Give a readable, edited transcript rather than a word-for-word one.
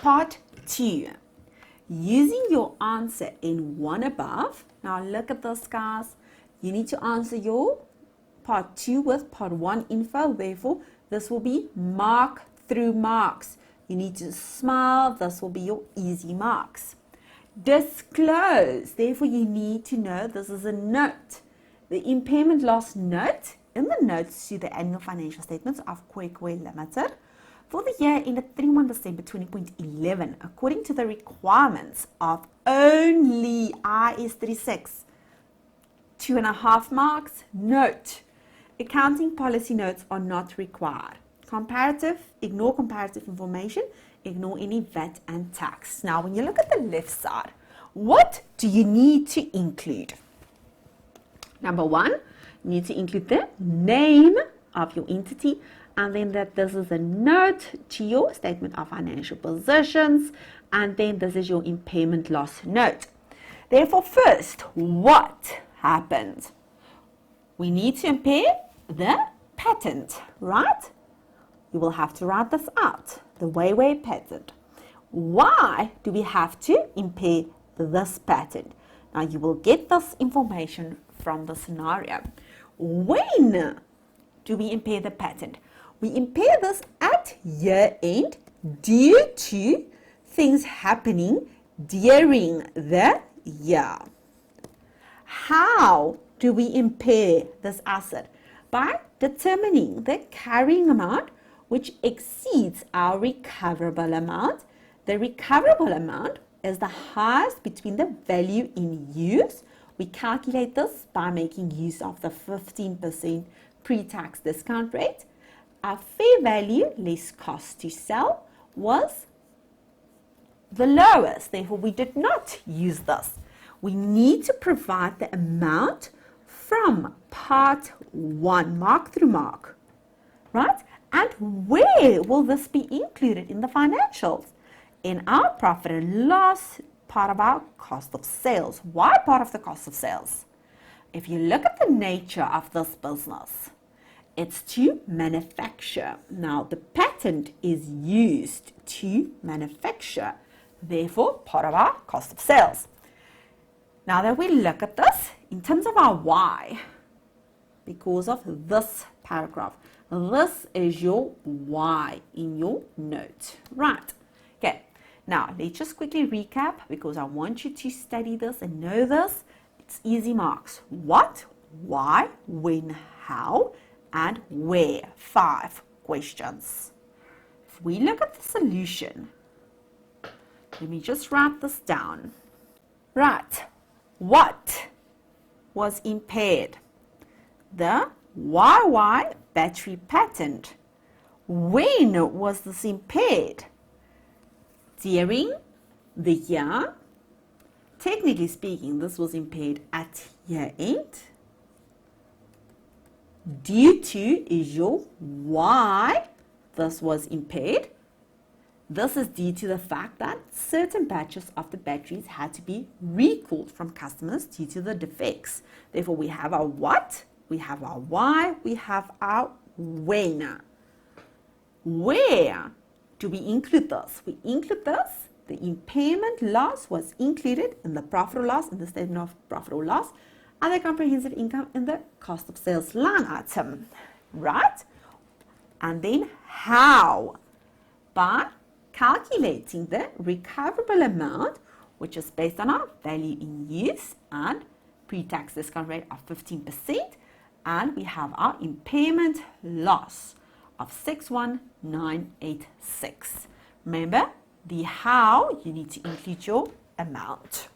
Part 2. Using your answer in one above. Now look at this, guys. You need to answer your Part 2 with Part 1 info. Therefore, this will be mark through marks. You need to smile. This will be your easy marks. Disclose. Therefore, you need to know this is a note. The impairment loss note in the notes to the annual financial statements of KoiKoi Ltd. for the year ended 31 December 20.11, according to the requirements of only IS 36, 2.5 marks. Note, accounting policy notes are not required. Comparative, ignore comparative information, ignore any VAT and tax. Now, when you look at the left side, what do you need to include? Number one, you need to include the name of your entity, and then that this is a note to your statement of financial positions, and then this is your impairment loss note. Therefore, first, what happened? We need to impair the patent, right? You will have to write this out, the Weiwei patent. Why do we have to impair this patent? Now, you will get this information from the scenario. When do we impair the patent? We impair this at year end due to things happening during the year. How do we impair this asset? By determining the carrying amount which exceeds our recoverable amount. The recoverable amount is the highest between the value in use. We calculate this by making use of the 15% pre-tax discount rate. Our fair value less cost to sell was the lowest. Therefore, we did not use this. We need to provide the amount from Part 1, mark through mark, right? And where will this be included in the financials? In our profit and loss, part of our cost of sales. Why part of the cost of sales? If you look at the nature of this business, it's to manufacture. Now, the patent is used to manufacture, therefore, part of our cost of sales. Now that we look at this, in terms of our why, because of this paragraph, this is your why in your note, right? Okay, now let's just quickly recap because I want you to study this and know this. It's easy marks. What, why, when, how, and where. 5 questions. If we look at the solution, let me just write this down. Right, what was impaired? The YY battery patent. When was this impaired? During the year. Technically speaking, this was impaired at year end. Due to is your why this was impaired. This is due to the fact that certain batches of the batteries had to be recalled from customers due to the defects. Therefore, we have our what, we have our why, we have our when. Where do we include this? We include this. The impairment loss was included in the profit or loss, in the statement of profit or loss, and the comprehensive income in the cost of sales line item, right? And then how? By calculating the recoverable amount, which is based on our value in use and pre-tax discount rate of 15%, and we have our impairment loss of 61986. Remember, the how, you need to include your amount.